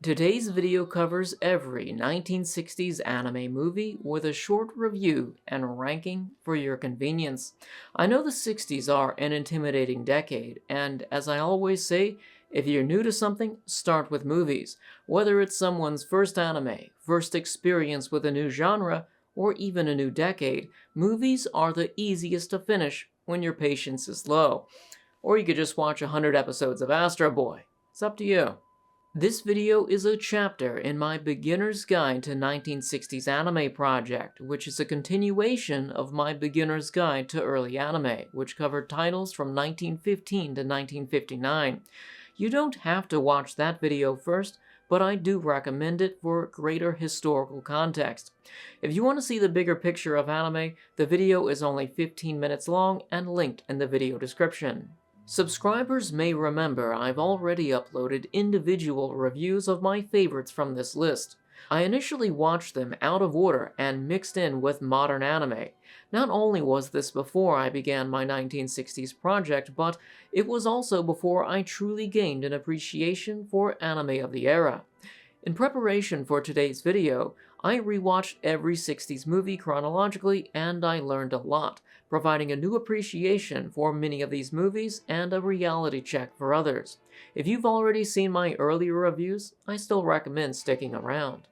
Today's video covers every 1960s anime movie with a short review and ranking for your convenience. I know the 60s are an intimidating decade, and as I always say, if you're new to something, start with movies. Whether it's someone's first anime, first experience with a new genre, or even a new decade, movies are the easiest to finish when your patience is low. Or you could just watch 100 episodes of Astro Boy. It's up to you. This video is a chapter in my Beginner's Guide to 1960s Anime project, which is a continuation of my Beginner's Guide to Early Anime, which covered titles from 1915 to 1959. You don't have to watch that video first, but I do recommend it for greater historical context. If you want to see the bigger picture of anime, the video is only 15 minutes long and linked in the video description. Subscribers may remember I've already uploaded individual reviews of my favorites from this list. I initially watched them out of order and mixed in with modern anime. Not only was this before I began my 1960s project, but it was also before I truly gained an appreciation for anime of the era. In preparation for today's video, I rewatched every 60s movie chronologically and I learned a lot, providing a new appreciation for many of these movies and a reality check for others. If you've already seen my earlier reviews, I still recommend sticking around.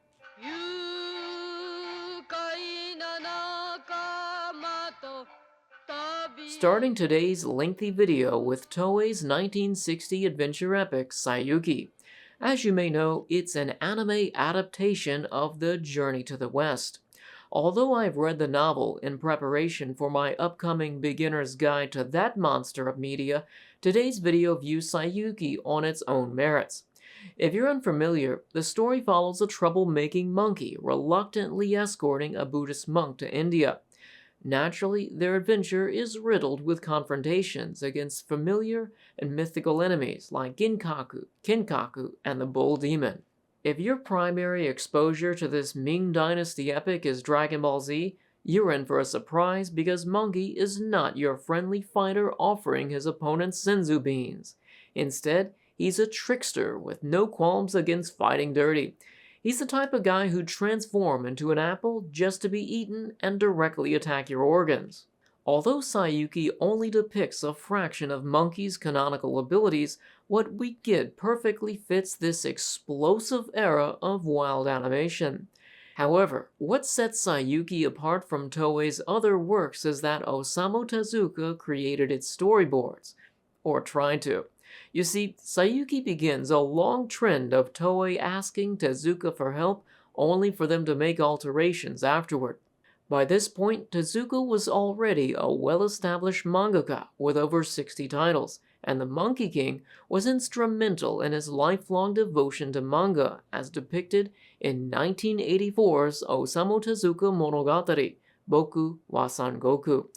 Starting today's lengthy video with Toei's 1960 adventure epic Saiyuki. As you may know, it's an anime adaptation of The Journey to the West. Although I've read the novel in preparation for my upcoming beginner's guide to that monster of media, today's video views Saiyuki on its own merits. If you're unfamiliar, the story follows a troublemaking monkey reluctantly escorting a Buddhist monk to India. Naturally, their adventure is riddled with confrontations against familiar and mythical enemies like Ginkaku, Kinkaku, and the Bull Demon. If your primary exposure to this Ming Dynasty epic is Dragon Ball Z, you're in for a surprise because Monkey is not your friendly fighter offering his opponent senzu beans. Instead, he's a trickster with no qualms against fighting dirty. He's the type of guy who'd transform into an apple just to be eaten and directly attack your organs. Although Saiyuki only depicts a fraction of Monkey's canonical abilities, what we get perfectly fits this explosive era of wild animation. However, what sets Saiyuki apart from Toei's other works is that Osamu Tezuka created its storyboards, or tried to. You see, Saiyuki begins a long trend of Toei asking Tezuka for help only for them to make alterations afterward. By this point, Tezuka was already a well-established mangaka with over 60 titles, and the Monkey King was instrumental in his lifelong devotion to manga as depicted in 1984's Osamu Tezuka Monogatari, Boku wa Son Goku.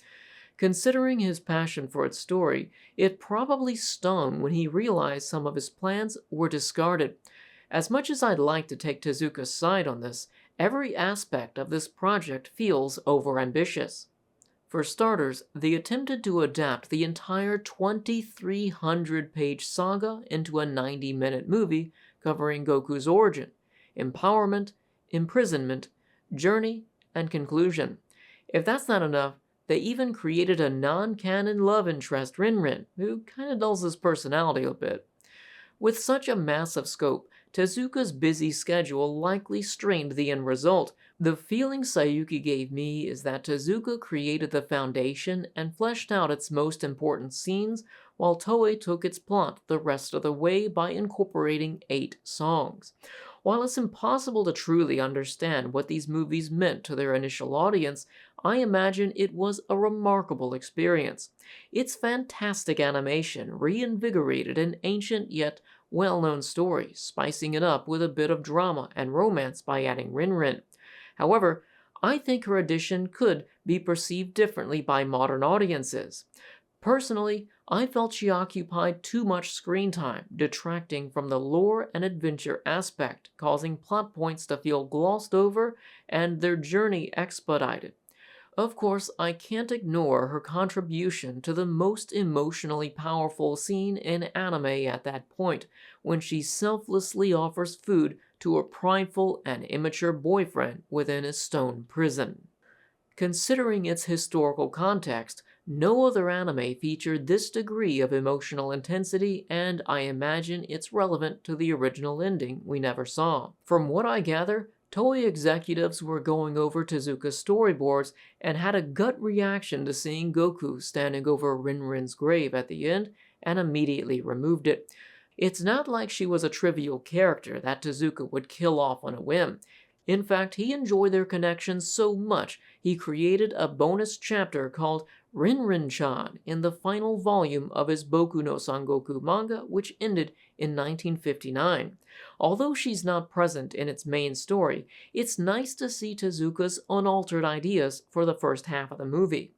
Considering his passion for its story, it probably stung when he realized some of his plans were discarded. As much as I'd like to take Tezuka's side on this, every aspect of this project feels overambitious. For starters, they attempted to adapt the entire 2,300-page saga into a 90-minute movie covering Goku's origin, empowerment, imprisonment, journey, and conclusion. If that's not enough, they even created a non-canon love interest, Rinrin, who kinda dulls his personality a bit. With such a massive scope, Tezuka's busy schedule likely strained the end result. The feeling Saiyuki gave me is that Tezuka created the foundation and fleshed out its most important scenes, while Toei took its plot the rest of the way by incorporating 8 songs. While it's impossible to truly understand what these movies meant to their initial audience, I imagine it was a remarkable experience. Its fantastic animation reinvigorated an ancient yet well-known story, spicing it up with a bit of drama and romance by adding Rinrin. However, I think her addition could be perceived differently by modern audiences. Personally, I felt she occupied too much screen time, detracting from the lore and adventure aspect, causing plot points to feel glossed over and their journey expedited. Of course, I can't ignore her contribution to the most emotionally powerful scene in anime at that point, when she selflessly offers food to a prideful and immature boyfriend within a stone prison. Considering its historical context, no other anime featured this degree of emotional intensity, and I imagine it's relevant to the original ending we never saw. From what I gather, Toei executives were going over Tezuka's storyboards and had a gut reaction to seeing Goku standing over Rinrin's grave at the end and immediately removed it. It's not like she was a trivial character that Tezuka would kill off on a whim. In fact, he enjoyed their connection so much he created a bonus chapter called Rinrin-chan in the final volume of his Boku no Sangoku manga, which ended in 1959. Although she's not present in its main story, it's nice to see Tezuka's unaltered ideas for the first half of the movie.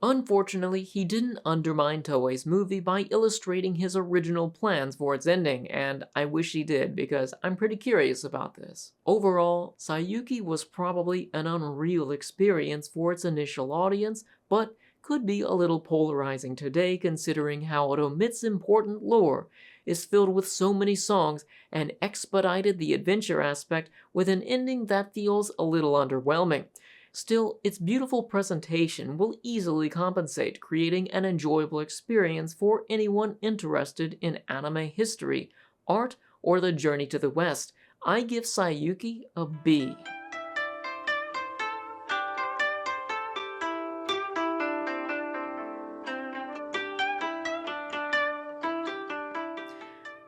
Unfortunately, he didn't undermine Toei's movie by illustrating his original plans for its ending, and I wish he did because I'm pretty curious about this. Overall, Saiyuki was probably an unreal experience for its initial audience, but could be a little polarizing today considering how it omits important lore, is filled with so many songs, and expedited the adventure aspect with an ending that feels a little underwhelming. Still, its beautiful presentation will easily compensate, creating an enjoyable experience for anyone interested in anime history, art, or the journey to the West. I give Saiyuki a B.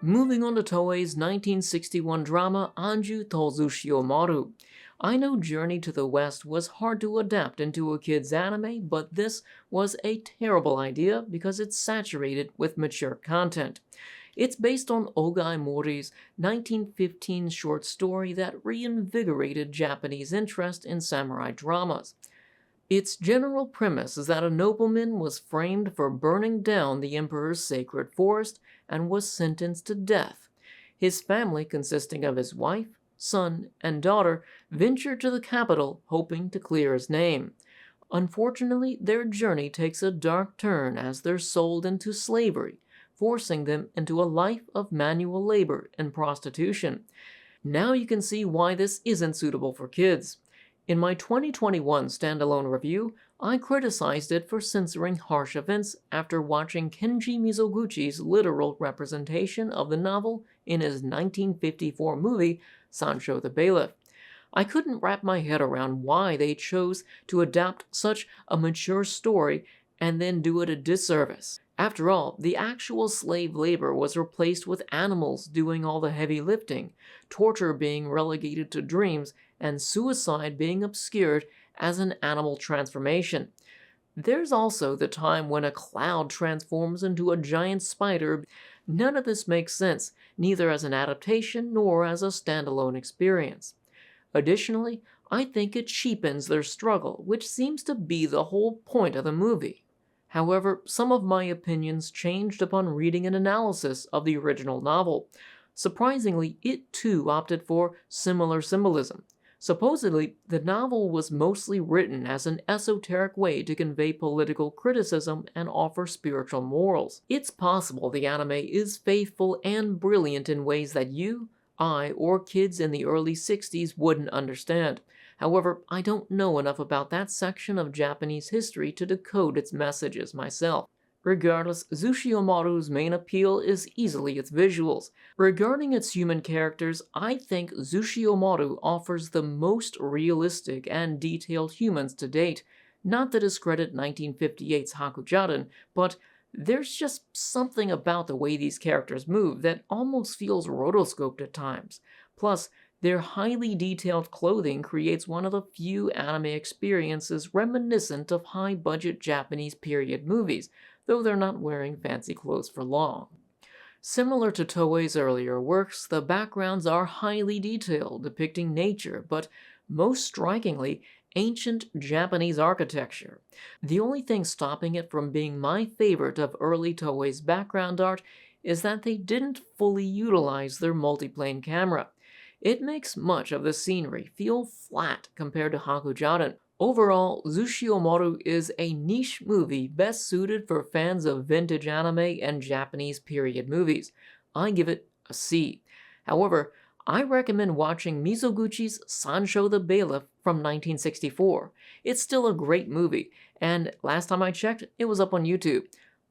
Moving on to Toei's 1961 drama Anju to Zushiomaru. I know Journey to the West was hard to adapt into a kid's anime, but this was a terrible idea because it's saturated with mature content. It's based on Ogai Mori's 1915 short story that reinvigorated Japanese interest in samurai dramas. Its general premise is that a nobleman was framed for burning down the emperor's sacred forest and was sentenced to death. His family, consisting of his wife, son, and daughter, ventured to the capital hoping to clear his name. Unfortunately, their journey takes a dark turn as they're sold into slavery, forcing them into a life of manual labor and prostitution. Now you can see why this isn't suitable for kids. In my 2021 standalone review, I criticized it for censoring harsh events after watching Kenji Mizoguchi's literal representation of the novel in his 1954 movie, Sancho the Bailiff. I couldn't wrap my head around why they chose to adapt such a mature story and then do it a disservice. After all, the actual slave labor was replaced with animals doing all the heavy lifting, torture being relegated to dreams, and suicide being obscured as an animal transformation. There's also the time when a cloud transforms into a giant spider. None of this makes sense, neither as an adaptation nor as a standalone experience. Additionally, I think it cheapens their struggle, which seems to be the whole point of the movie. However, some of my opinions changed upon reading an analysis of the original novel. Surprisingly, it too opted for similar symbolism. Supposedly, the novel was mostly written as an esoteric way to convey political criticism and offer spiritual morals. It's possible the anime is faithful and brilliant in ways that you, I, or kids in the early 60s wouldn't understand. However, I don't know enough about that section of Japanese history to decode its messages myself. Regardless, Zushiomaru's main appeal is easily its visuals. Regarding its human characters, I think Zushiomaru offers the most realistic and detailed humans to date. Not to discredit 1958's Hakujaden, but there's just something about the way these characters move that almost feels rotoscoped at times. Plus, their highly detailed clothing creates one of the few anime experiences reminiscent of high-budget Japanese period movies, though they're not wearing fancy clothes for long. Similar to Toei's earlier works, the backgrounds are highly detailed, depicting nature, but most strikingly, ancient Japanese architecture. The only thing stopping it from being my favorite of early Toei's background art is that they didn't fully utilize their multiplane camera. It makes much of the scenery feel flat compared to Hakujaden. Overall, Zushiomaru is a niche movie best suited for fans of vintage anime and Japanese period movies. I give it a C. However, I recommend watching Mizoguchi's Sancho the Bailiff from 1964. It's still a great movie, and last time I checked, it was up on YouTube.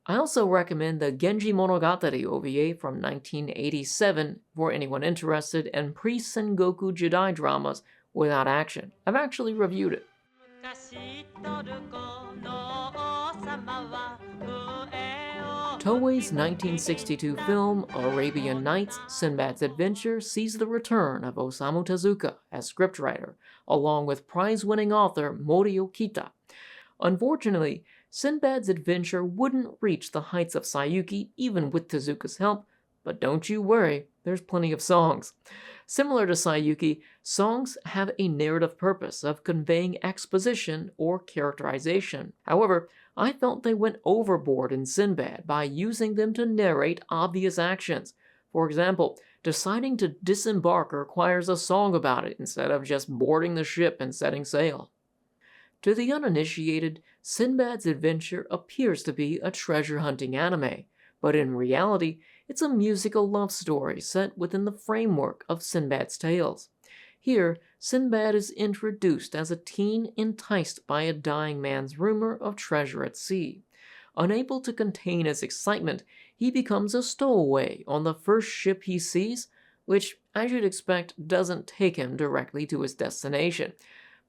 I also recommend the Genji Monogatari OVA from 1987 for anyone interested in pre-Sengoku Jidai dramas without action. I've actually reviewed it. Toei's 1962 film Arabian Nights: Sinbad's Adventure sees the return of Osamu Tezuka as scriptwriter, along with prize-winning author Morio Kita. Unfortunately, Sinbad's adventure wouldn't reach the heights of Sayuki even with Tezuka's help, but don't you worry, there's plenty of songs. Similar to Sayuki, songs have a narrative purpose of conveying exposition or characterization. However, I felt they went overboard in Sinbad by using them to narrate obvious actions. For example, deciding to disembark requires a song about it instead of just boarding the ship and setting sail. To the uninitiated, Sinbad's Adventure appears to be a treasure-hunting anime, but in reality, it's a musical love story set within the framework of Sinbad's tales. Here, Sinbad is introduced as a teen enticed by a dying man's rumor of treasure at sea. Unable to contain his excitement, he becomes a stowaway on the first ship he sees, which, as you'd expect, doesn't take him directly to his destination.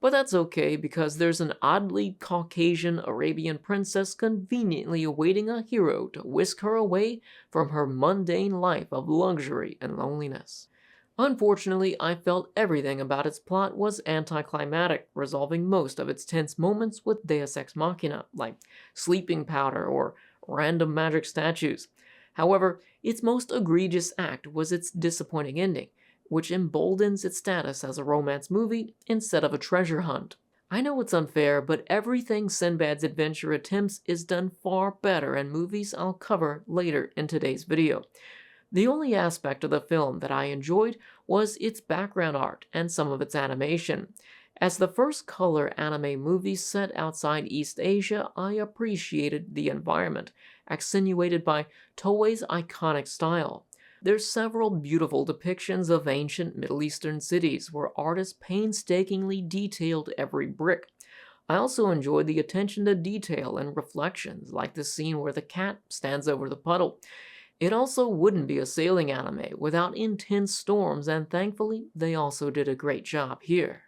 But that's okay because there's an oddly Caucasian Arabian princess conveniently awaiting a hero to whisk her away from her mundane life of luxury and loneliness. Unfortunately, I felt everything about its plot was anticlimactic, resolving most of its tense moments with deus ex machina, like sleeping powder or random magic statues. However, its most egregious act was its disappointing ending, which emboldens its status as a romance movie instead of a treasure hunt. I know it's unfair, but everything Sinbad's Adventure attempts is done far better in movies I'll cover later in today's video. The only aspect of the film that I enjoyed was its background art and some of its animation. As the first color anime movie set outside East Asia, I appreciated the environment, accentuated by Toei's iconic style. There's several beautiful depictions of ancient Middle Eastern cities where artists painstakingly detailed every brick. I also enjoyed the attention to detail and reflections, like the scene where the cat stands over the puddle. It also wouldn't be a sailing anime without intense storms, and thankfully, they also did a great job here.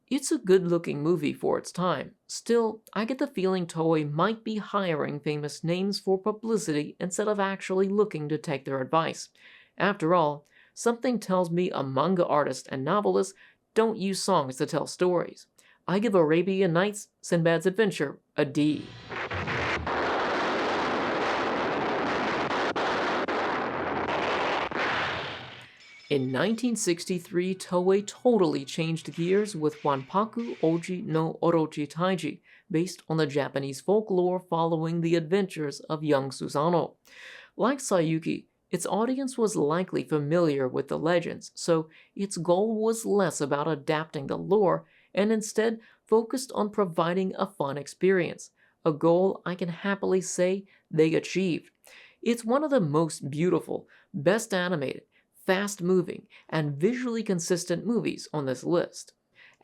It's a good-looking movie for its time. Still, I get the feeling Toei might be hiring famous names for publicity instead of actually looking to take their advice. After all, something tells me a manga artist and novelist don't use songs to tell stories. I give Arabian Nights: Sinbad's Adventure a D. In 1963, Toei totally changed gears with Wanpaku Oji no Orochi Taiji, based on the Japanese folklore following the adventures of young Susanoo. Like Sayuki, its audience was likely familiar with the legends, so its goal was less about adapting the lore and instead focused on providing a fun experience, a goal I can happily say they achieved. It's one of the most beautiful, best animated, fast-moving, and visually consistent movies on this list.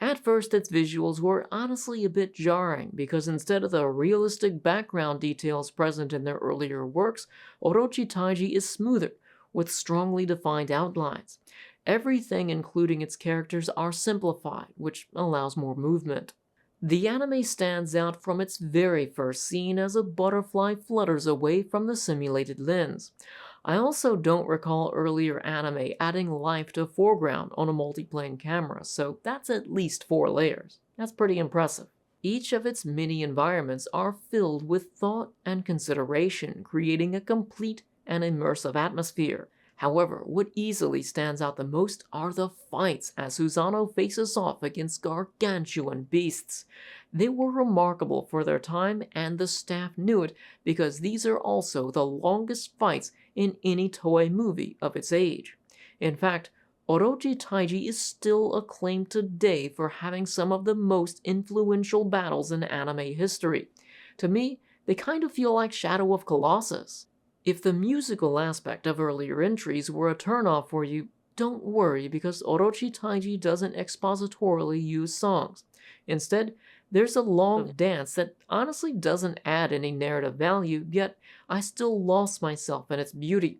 At first, its visuals were honestly a bit jarring because instead of the realistic background details present in their earlier works, Orochi Taiji is smoother, with strongly defined outlines. Everything, including its characters, are simplified, which allows more movement. The anime stands out from its very first scene as a butterfly flutters away from the simulated lens. I also don't recall earlier anime adding life to foreground on a multiplane camera, so that's at least 4 layers. That's pretty impressive. Each of its mini environments are filled with thought and consideration, creating a complete and immersive atmosphere. However, what easily stands out the most are the fights as Susanoo faces off against gargantuan beasts. They were remarkable for their time, and the staff knew it because these are also the longest fights in any Toei movie of its age. In fact, Orochi Taiji is still acclaimed today for having some of the most influential battles in anime history. To me, they kind of feel like Shadow of Colossus. If the musical aspect of earlier entries were a turnoff for you, don't worry because Orochi Taiji doesn't expositorily use songs. Instead, there's a long dance that honestly doesn't add any narrative value, yet I still lost myself in its beauty.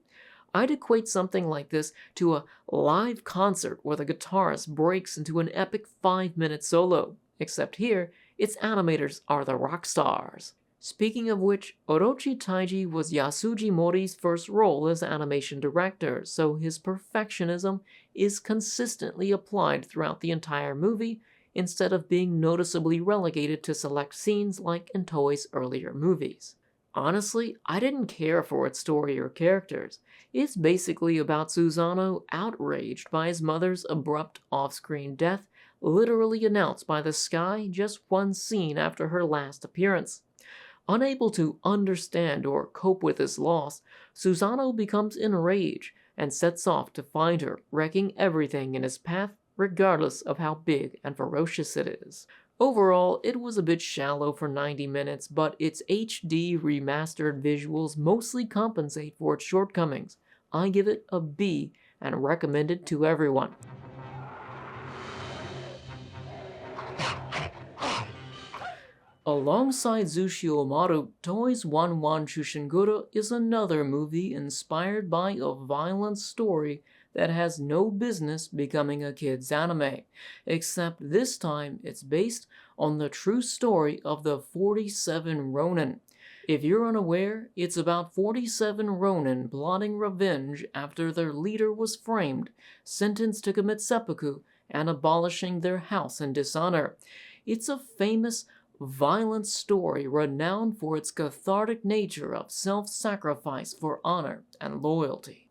I'd equate something like this to a live concert where the guitarist breaks into an epic 5-minute solo, except here, its animators are the rock stars. Speaking of which, Orochi Taiji was Yasuji Mori's first role as animation director, so his perfectionism is consistently applied throughout the entire movie instead of being noticeably relegated to select scenes like in Toei's earlier movies. Honestly, I didn't care for its story or characters. It's basically about Susanoo outraged by his mother's abrupt off-screen death, literally announced by the sky just one scene after her last appearance. Unable to understand or cope with this loss, Susanoo becomes enraged and sets off to find her, wrecking everything in his path regardless of how big and ferocious it is. Overall, it was a bit shallow for 90 minutes, but its HD remastered visuals mostly compensate for its shortcomings. I give it a B and recommend it to everyone. Alongside Zushi Omaru, Toei's One One Shushingura is another movie inspired by a violent story that has no business becoming a kid's anime, except this time it's based on the true story of the 47 Ronin. If you're unaware, it's about 47 Ronin plotting revenge after their leader was framed, sentenced to commit seppuku, and abolishing their house in dishonor. It's a famous violent story renowned for its cathartic nature of self-sacrifice for honor and loyalty.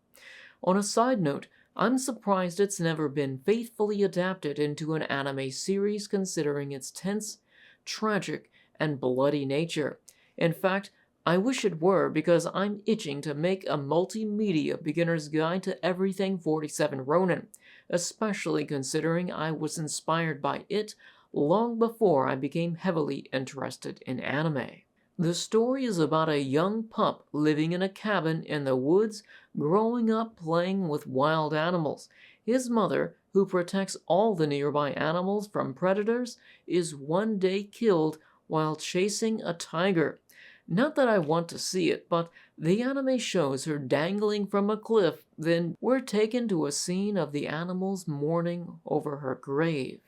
On a side note, I'm surprised it's never been faithfully adapted into an anime series considering its tense, tragic, and bloody nature. In fact, I wish it were because I'm itching to make a multimedia beginner's guide to everything 47 Ronin, especially considering I was inspired by it long before I became heavily interested in anime. The story is about a young pup living in a cabin in the woods, growing up playing with wild animals. His mother, who protects all the nearby animals from predators, is one day killed while chasing a tiger. Not that I want to see it, but the anime shows her dangling from a cliff, then we're taken to a scene of the animals mourning over her grave.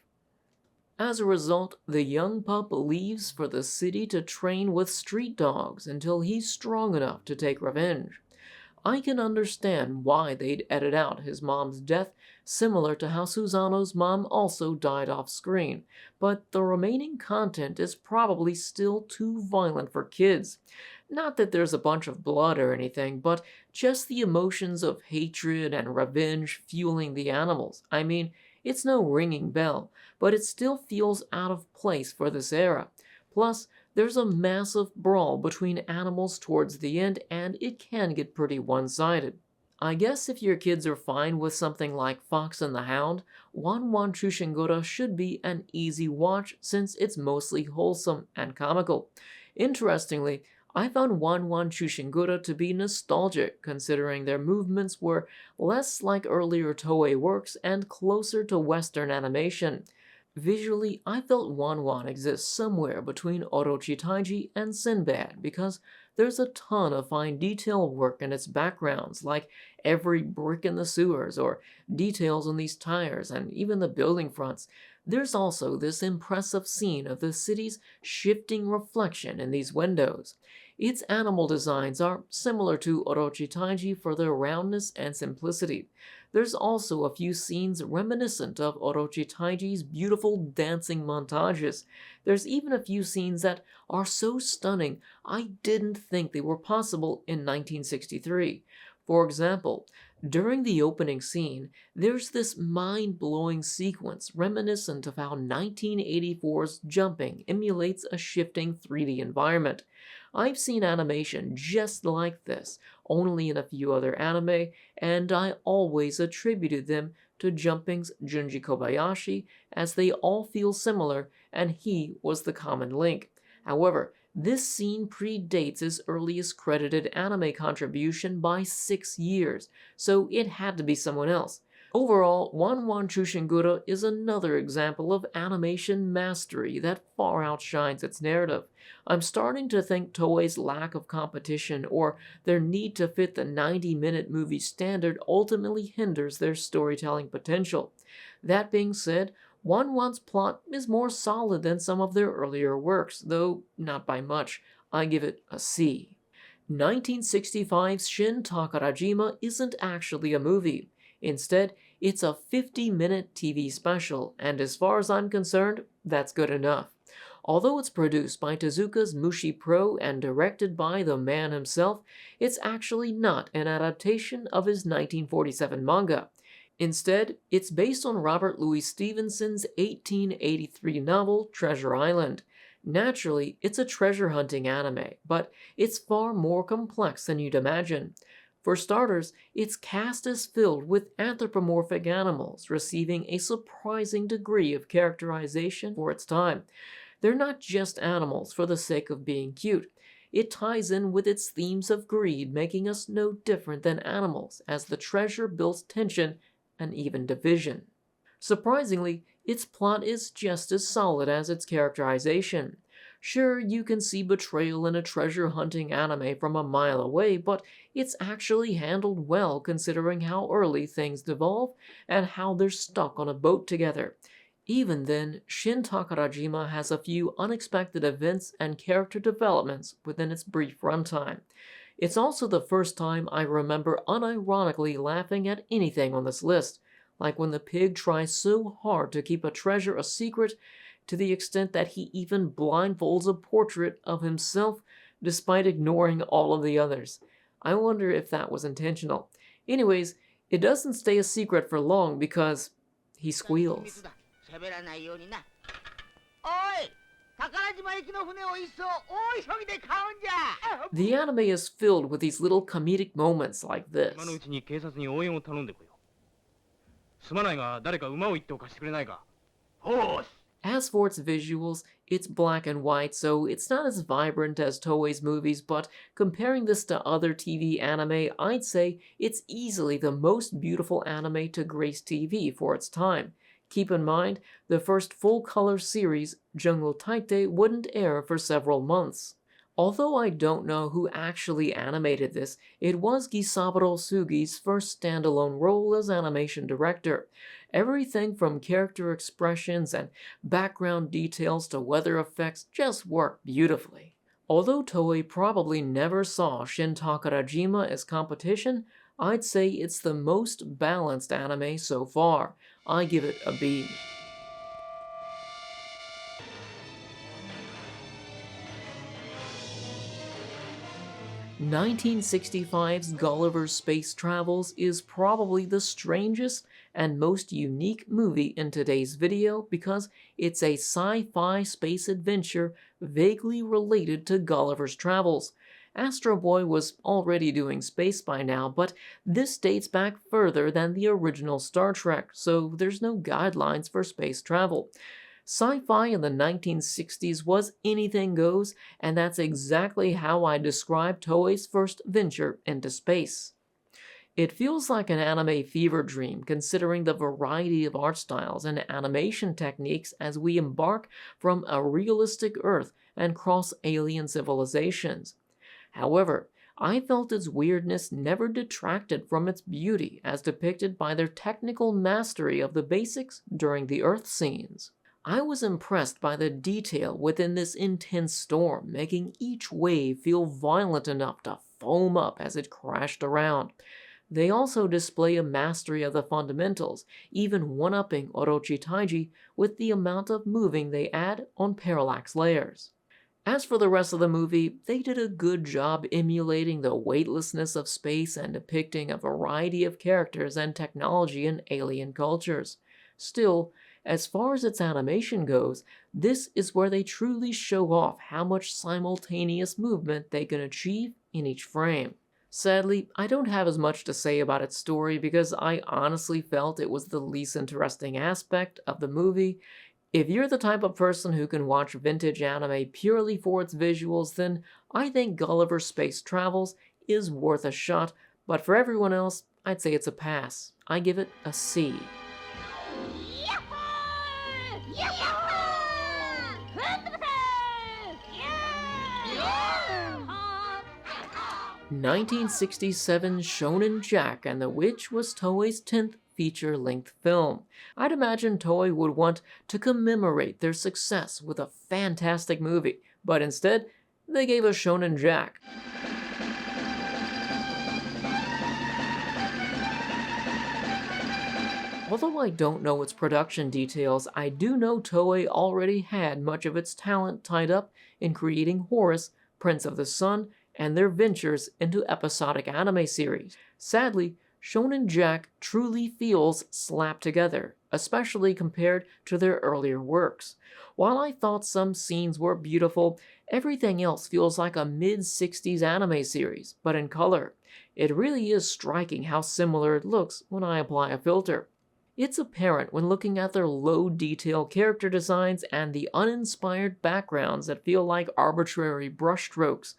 As a result, the young pup leaves for the city to train with street dogs until he's strong enough to take revenge. I can understand why they'd edit out his mom's death, similar to how Susanoo's mom also died off screen, but the remaining content is probably still too violent for kids. Not that there's a bunch of blood or anything, but just the emotions of hatred and revenge fueling the animals. I mean, it's no ringing bell, but it still feels out of place for this era. Plus, there's a massive brawl between animals towards the end, and it can get pretty one-sided. I guess if your kids are fine with something like Fox and the Hound, One One Shushingura should be an easy watch since it's mostly wholesome and comical. Interestingly, I found One One Shushingura to be nostalgic, considering their movements were less like earlier Toei works and closer to Western animation. Visually, I felt One One exists somewhere between Orochi Taiji and Sinbad because there's a ton of fine detail work in its backgrounds, like every brick in the sewers or details on these tires and even the building fronts. There's also this impressive scene of the city's shifting reflection in these windows. Its animal designs are similar to Orochi Taiji for their roundness and simplicity. There's also a few scenes reminiscent of Orochi Taiji's beautiful dancing montages. There's even a few scenes that are so stunning I didn't think they were possible in 1963. For example, during the opening scene, there's this mind-blowing sequence reminiscent of how 1984's jumping emulates a shifting 3D environment. I've seen animation just like this, only in a few other anime, and I always attributed them to Jumping's Junji Kobayashi, as they all feel similar and he was the common link. However, this scene predates his earliest credited anime contribution by 6 years, so it had to be someone else. Overall, Wan Wan Chushingura is another example of animation mastery that far outshines its narrative. I'm starting to think Toei's lack of competition or their need to fit the 90-minute movie standard ultimately hinders their storytelling potential. That being said, Wan Wan's plot is more solid than some of their earlier works, though not by much. I give it a C. 1965's Shin Takarajima isn't actually a movie. Instead, it's a 50-minute TV special, and as far as I'm concerned, that's good enough. Although it's produced by Tezuka's Mushi Pro and directed by the man himself, it's actually not an adaptation of his 1947 manga. Instead, it's based on Robert Louis Stevenson's 1883 novel Treasure Island. Naturally, it's a treasure hunting anime, but it's far more complex than you'd imagine. For starters, its cast is filled with anthropomorphic animals, receiving a surprising degree of characterization for its time. They're not just animals for the sake of being cute. It ties in with its themes of greed, making us no different than animals, as the treasure builds tension and even division. Surprisingly, its plot is just as solid as its characterization. Sure, you can see betrayal in a treasure-hunting anime from a mile away, but it's actually handled well considering how early things devolve and how they're stuck on a boat together. Even then, Shin Takarajima has a few unexpected events and character developments within its brief runtime. It's also the first time I remember unironically laughing at anything on this list, like when the pig tries so hard to keep a treasure a secret to the extent that he even blindfolds a portrait of himself despite ignoring all of the others. I wonder if that was intentional. Anyways, it doesn't stay a secret for long because he squeals. The anime is filled with these little comedic moments like this. As for its visuals, it's black and white, so it's not as vibrant as Toei's movies, but comparing this to other TV anime, I'd say it's easily the most beautiful anime to grace TV for its time. Keep in mind, the first full-color series, Jungle Taite, wouldn't air for several months. Although I don't know who actually animated this, it was Gisaburo Sugi's first standalone role as animation director. Everything from character expressions and background details to weather effects just worked beautifully. Although Toei probably never saw Shin Takarajima as competition, I'd say it's the most balanced anime so far. I give it a B. "1965's Gulliver's Space Travels is probably the strangest and most unique movie in today's video because it's a sci-fi space adventure vaguely related to Gulliver's Travels. Astro Boy was already doing space by now, but this dates back further than the original Star Trek, so there's no guidelines for space travel. Sci-fi in the 1960s was anything goes, and that's exactly how I describe Toei's first venture into space. It feels like an anime fever dream considering the variety of art styles and animation techniques as we embark from a realistic Earth and cross alien civilizations. However, I felt its weirdness never detracted from its beauty as depicted by their technical mastery of the basics during the Earth scenes. I was impressed by the detail within this intense storm, making each wave feel violent enough to foam up as it crashed around. They also display a mastery of the fundamentals, even one-upping Orochi Taiji with the amount of moving they add on parallax layers. As for the rest of the movie, they did a good job emulating the weightlessness of space and depicting a variety of characters and technology in alien cultures. Still, as far as its animation goes, this is where they truly show off how much simultaneous movement they can achieve in each frame. Sadly, I don't have as much to say about its story because I honestly felt it was the least interesting aspect of the movie. If you're the type of person who can watch vintage anime purely for its visuals, then I think Gulliver's Space Travels is worth a shot, but for everyone else, I'd say it's a pass. I give it a C. 1967 Shonen Jack and the Witch was Toei's 10th feature-length film. I'd imagine Toei would want to commemorate their success with a fantastic movie, but instead, they gave us Shonen Jack. Although I don't know its production details, I do know Toei already had much of its talent tied up in creating Horus, Prince of the Sun, and their ventures into episodic anime series. Sadly, Shonen Jack truly feels slapped together, especially compared to their earlier works. While I thought some scenes were beautiful, everything else feels like a mid-60s anime series, but in color. It really is striking how similar it looks when I apply a filter. It's apparent when looking at their low-detail character designs and the uninspired backgrounds that feel like arbitrary brushstrokes.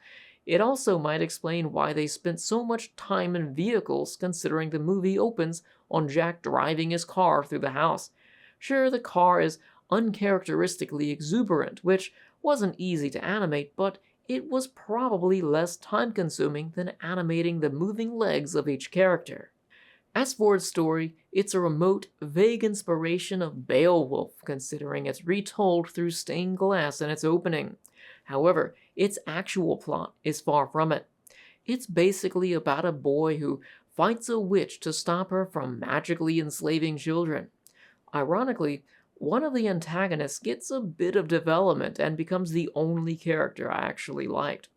It also might explain why they spent so much time in vehicles, considering the movie opens on Jack driving his car through the house. Sure, the car is uncharacteristically exuberant, which wasn't easy to animate, but it was probably less time-consuming than animating the moving legs of each character. As for its story, it's a remote, vague inspiration of Beowulf, considering it's retold through stained glass in its opening. However, its actual plot is far from it. It's basically about a boy who fights a witch to stop her from magically enslaving children. Ironically, one of the antagonists gets a bit of development and becomes the only character I actually liked.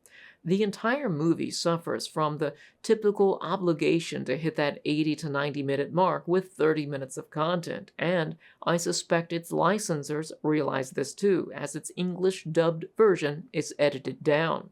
The entire movie suffers from the typical obligation to hit that 80 to 90 minute mark with 30 minutes of content, and I suspect its licensors realize this too, as its English dubbed version is edited down.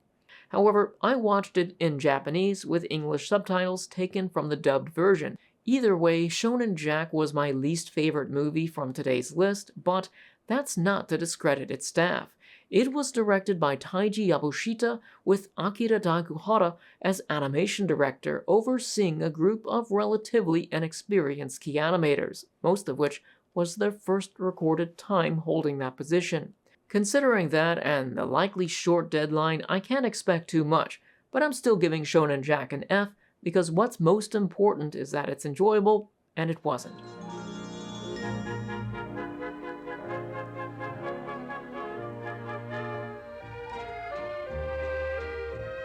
However, I watched it in Japanese with English subtitles taken from the dubbed version. Either way, Shonen Jack was my least favorite movie from today's list, but that's not to discredit its staff. It was directed by Taiji Yabushita, with Akira Daikuhara as animation director, overseeing a group of relatively inexperienced key animators, most of which was their first recorded time holding that position. Considering that and the likely short deadline, I can't expect too much, but I'm still giving Shonen Jack an F because what's most important is that it's enjoyable, and it wasn't.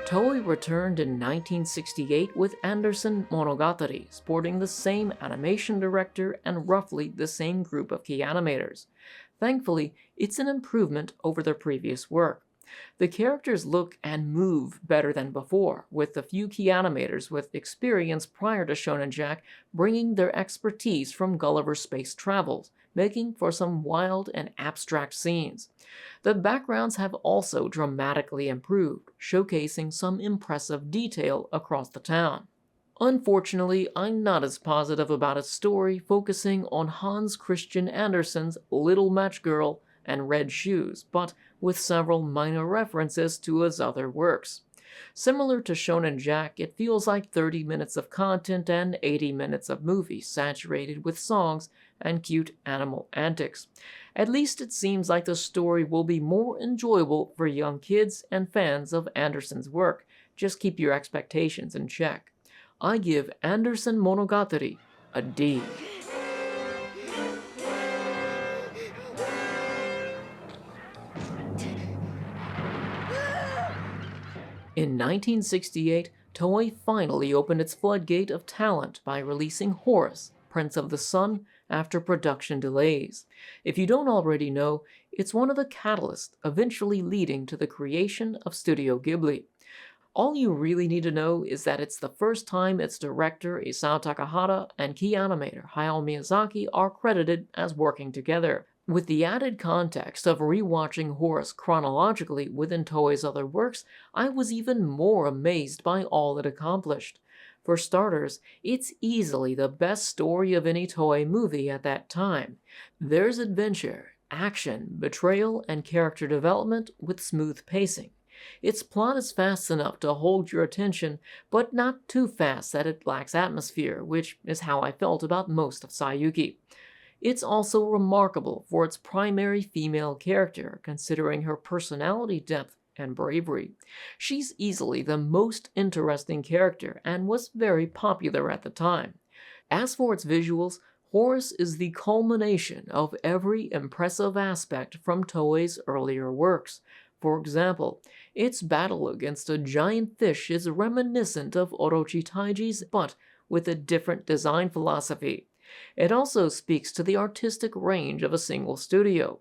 Toei returned in 1968 with Anderson Monogatari, sporting the same animation director and roughly the same group of key animators. Thankfully, it's an improvement over their previous work. The characters look and move better than before, with the few key animators with experience prior to Shonen Jack bringing their expertise from Gulliver's Space Travels, making for some wild and abstract scenes. The backgrounds have also dramatically improved, showcasing some impressive detail across the town. Unfortunately, I'm not as positive about its story, focusing on Hans Christian Andersen's Little Match Girl and Red Shoes, but with several minor references to his other works. Similar to Shonen Jack, it feels like 30 minutes of content and 80 minutes of movie saturated with songs and cute animal antics. At least it seems like the story will be more enjoyable for young kids and fans of Andersen's work. Just keep your expectations in check. I give Anderson Monogatari a D. In 1968, Toei finally opened its floodgate of talent by releasing Horus, Prince of the Sun, after production delays. If you don't already know, it's one of the catalysts eventually leading to the creation of Studio Ghibli. All you really need to know is that it's the first time its director Isao Takahata and key animator Hayao Miyazaki are credited as working together. With the added context of rewatching Horus chronologically within Toei's other works, I was even more amazed by all it accomplished. For starters, it's easily the best story of any Toei movie at that time. There's adventure, action, betrayal, and character development with smooth pacing. Its plot is fast enough to hold your attention, but not too fast that it lacks atmosphere, which is how I felt about most of Sayuki. It's also remarkable for its primary female character, considering her personality depth and bravery. She's easily the most interesting character and was very popular at the time. As for its visuals, Horus is the culmination of every impressive aspect from Toei's earlier works. For example, its battle against a giant fish is reminiscent of Orochi Taiji's, but with a different design philosophy. It also speaks to the artistic range of a single studio.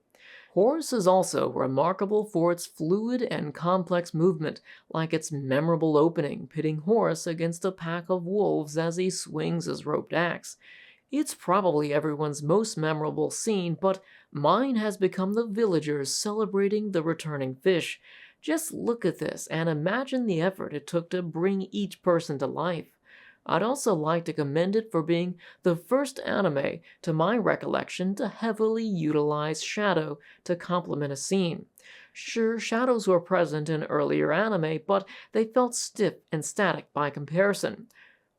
Horus is also remarkable for its fluid and complex movement, like its memorable opening pitting Horus against a pack of wolves as he swings his roped axe. It's probably everyone's most memorable scene, but mine has become the villagers celebrating the returning fish. Just look at this and imagine the effort it took to bring each person to life. I'd also like to commend it for being the first anime, to my recollection, to heavily utilize shadow to complement a scene. Sure, shadows were present in earlier anime, but they felt stiff and static by comparison.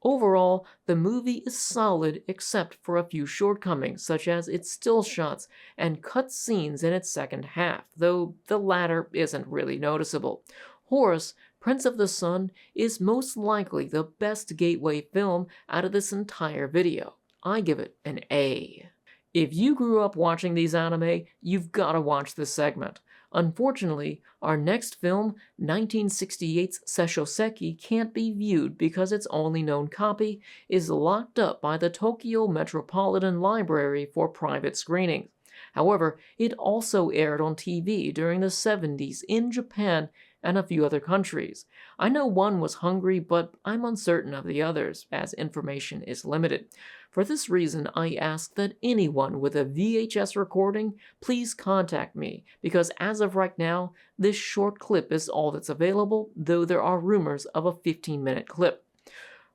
Overall, the movie is solid except for a few shortcomings, such as its still shots and cut scenes in its second half, though the latter isn't really noticeable. Horus, Prince of the Sun, is most likely the best gateway film out of this entire video. I give it an A. If you grew up watching these anime, you've gotta watch this segment. Unfortunately, our next film, 1968's Seishoseki, can't be viewed because its only known copy is locked up by the Tokyo Metropolitan Library for private screenings. However, it also aired on TV during the 70s in Japan and a few other countries. I know one was Hungary, but I'm uncertain of the others, as information is limited. For this reason, I ask that anyone with a VHS recording please contact me, because as of right now, this short clip is all that's available, though there are rumors of a 15-minute clip.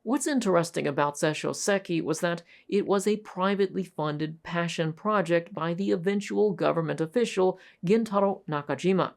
What's interesting about Seishoseki was that it was a privately funded passion project by the eventual government official Gintaro Nakajima.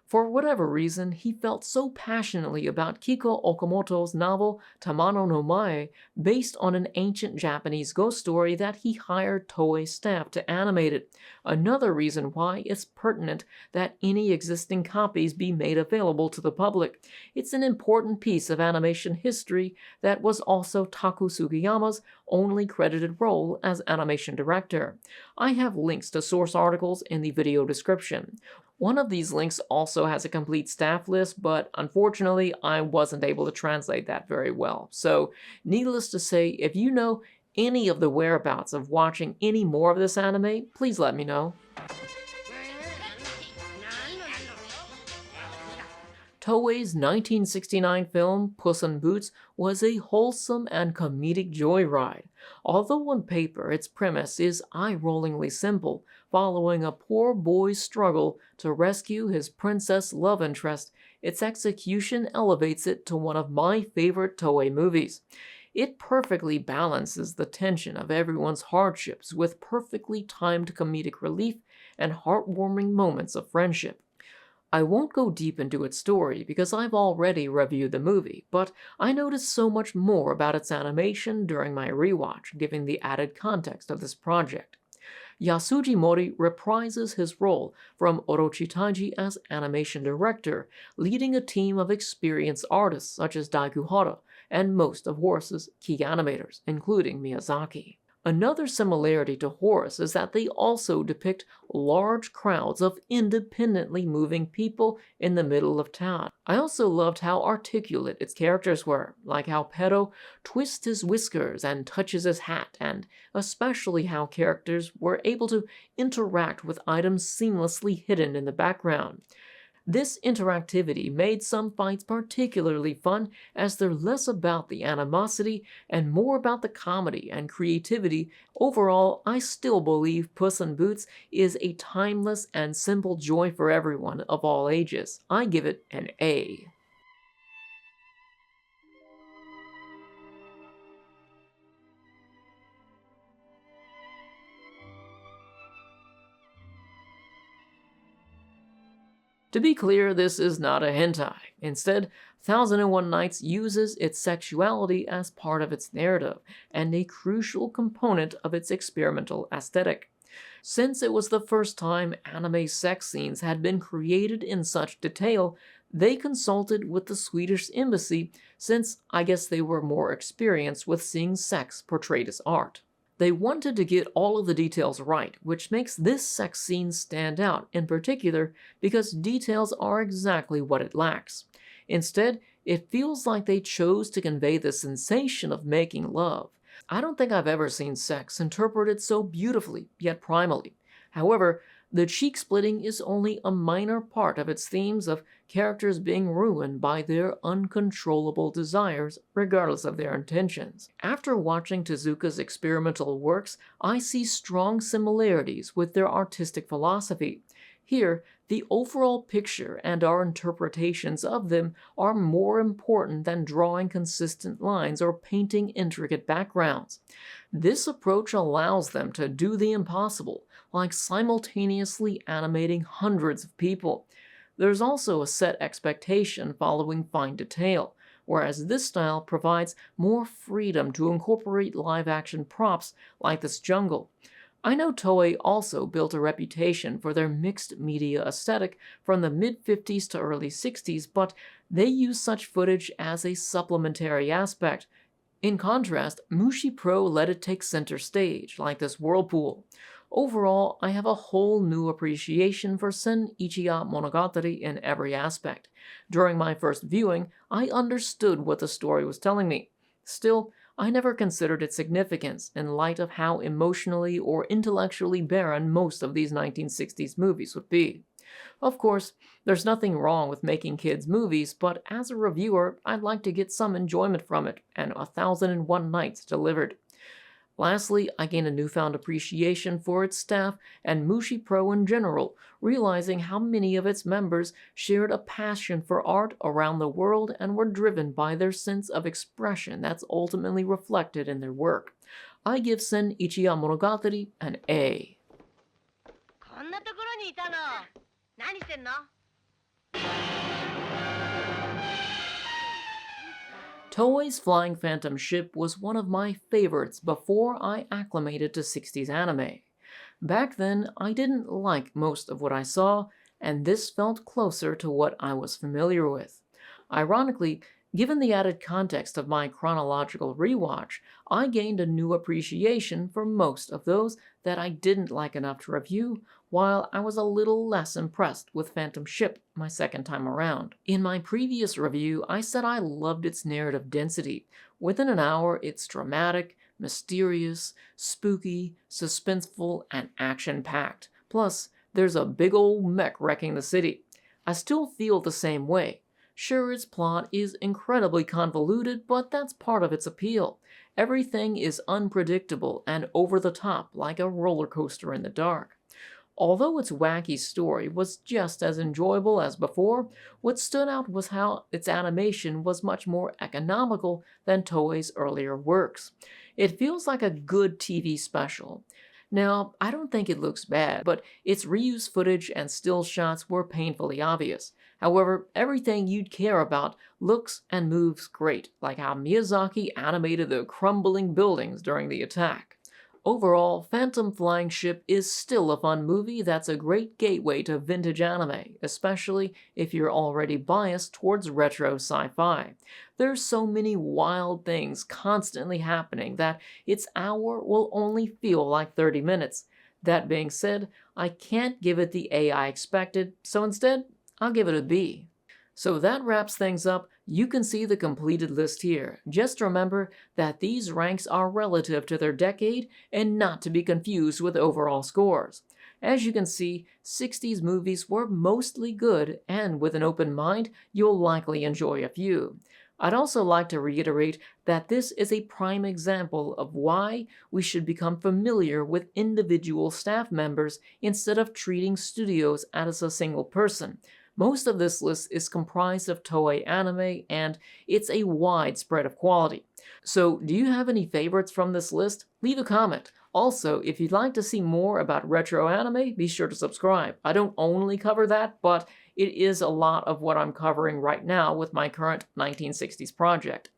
For whatever reason, he felt so passionately about Kiko Okamoto's novel Tamano no Mae, based on an ancient Japanese ghost story, that he hired Toei staff to animate it. Another reason why it's pertinent that any existing copies be made available to the public. It's an important piece of animation history that was also Taku Sugiyama's only credited role as animation director. I have links to source articles in the video description. One of these links also has a complete staff list, but unfortunately I wasn't able to translate that very well. So, needless to say, if you know any of the whereabouts of watching any more of this anime, please let me know. Toei's 1969 film Puss in Boots was a wholesome and comedic joyride. Although on paper its premise is eye-rollingly simple, following a poor boy's struggle to rescue his princess love interest, its execution elevates it to one of my favorite Toei movies. It perfectly balances the tension of everyone's hardships with perfectly timed comedic relief and heartwarming moments of friendship. I won't go deep into its story because I've already reviewed the movie, but I noticed so much more about its animation during my rewatch, giving the added context of this project. Yasuji Mori reprises his role from Orochi Taiji as animation director, leading a team of experienced artists such as Daikuhara and most of Horus's key animators, including Miyazaki. Another similarity to Horus is that they also depict large crowds of independently moving people in the middle of town. I also loved how articulate its characters were, like how Pero twists his whiskers and touches his hat, and especially how characters were able to interact with items seamlessly hidden in the background. This interactivity made some fights particularly fun, as they're less about the animosity and more about the comedy and creativity. Overall, I still believe Puss in Boots is a timeless and simple joy for everyone of all ages. I give it an A. To be clear, this is not a hentai. Instead, Thousand and One Nights uses its sexuality as part of its narrative and a crucial component of its experimental aesthetic. Since it was the first time anime sex scenes had been created in such detail, they consulted with the Swedish embassy, since I guess they were more experienced with seeing sex portrayed as art. They wanted to get all of the details right, which makes this sex scene stand out in particular because details are exactly what it lacks. Instead, it feels like they chose to convey the sensation of making love. I don't think I've ever seen sex interpreted so beautifully, yet primally. However, the cheek splitting is only a minor part of its themes of characters being ruined by their uncontrollable desires, regardless of their intentions. After watching Tezuka's experimental works, I see strong similarities with their artistic philosophy. Here, the overall picture and our interpretations of them are more important than drawing consistent lines or painting intricate backgrounds. This approach allows them to do the impossible, like simultaneously animating hundreds of people. There's also a set expectation following fine detail, whereas this style provides more freedom to incorporate live-action props like this jungle. I know Toei also built a reputation for their mixed media aesthetic from the mid-50s to early 60s, but they use such footage as a supplementary aspect. In contrast, Mushi Pro let it take center stage, like this whirlpool. Overall, I have a whole new appreciation for Sen Ichiya Monogatari in every aspect. During my first viewing, I understood what the story was telling me. Still, I never considered its significance in light of how emotionally or intellectually barren most of these 1960s movies would be. Of course, there's nothing wrong with making kids' movies, but as a reviewer, I'd like to get some enjoyment from it, and 1001 Nights delivered. Lastly, I gained a newfound appreciation for its staff and Mushi Pro in general, realizing how many of its members shared a passion for art around the world and were driven by their sense of expression that's ultimately reflected in their work. I give Sen Ichiya Monogatari an A. こんなところにいたの。何してんの? Toei's Flying Phantom Ship was one of my favorites before I acclimated to 60s anime. Back then, I didn't like most of what I saw, and this felt closer to what I was familiar with. Ironically, given the added context of my chronological rewatch, I gained a new appreciation for most of those that I didn't like enough to review, while I was a little less impressed with Phantom Ship my second time around. In my previous review, I said I loved its narrative density. Within an hour, it's dramatic, mysterious, spooky, suspenseful, and action-packed. Plus, there's a big old mech wrecking the city. I still feel the same way. Sure, its plot is incredibly convoluted, but that's part of its appeal. Everything is unpredictable and over the top, like a roller coaster in the dark. Although its wacky story was just as enjoyable as before, what stood out was how its animation was much more economical than Toei's earlier works. It feels like a good TV special. Now, I don't think it looks bad, but its reused footage and still shots were painfully obvious. However, everything you'd care about looks and moves great, like how Miyazaki animated the crumbling buildings during the attack. Overall, Phantom Flying Ship is still a fun movie that's a great gateway to vintage anime, especially if you're already biased towards retro sci-fi. There's so many wild things constantly happening that its hour will only feel like 30 minutes. That being said, I can't give it the A I expected, so instead, I'll give it a B. So that wraps things up. You can see the completed list here. Just remember that these ranks are relative to their decade and not to be confused with overall scores. As you can see, 60s movies were mostly good, and with an open mind, you'll likely enjoy a few. I'd also like to reiterate that this is a prime example of why we should become familiar with individual staff members instead of treating studios as a single person. Most of this list is comprised of Toei anime, and it's a wide spread of quality. So, do you have any favorites from this list? Leave a comment. Also, if you'd like to see more about retro anime, be sure to subscribe. I don't only cover that, but it is a lot of what I'm covering right now with my current 1960s project.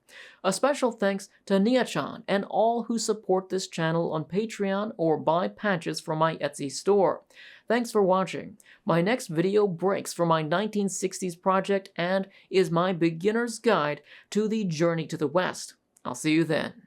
A special thanks to Nia-chan and all who support this channel on Patreon or buy patches from my Etsy store. Thanks for watching. My next video breaks from my 1960s project and is my beginner's guide to the Journey to the West. I'll see you then.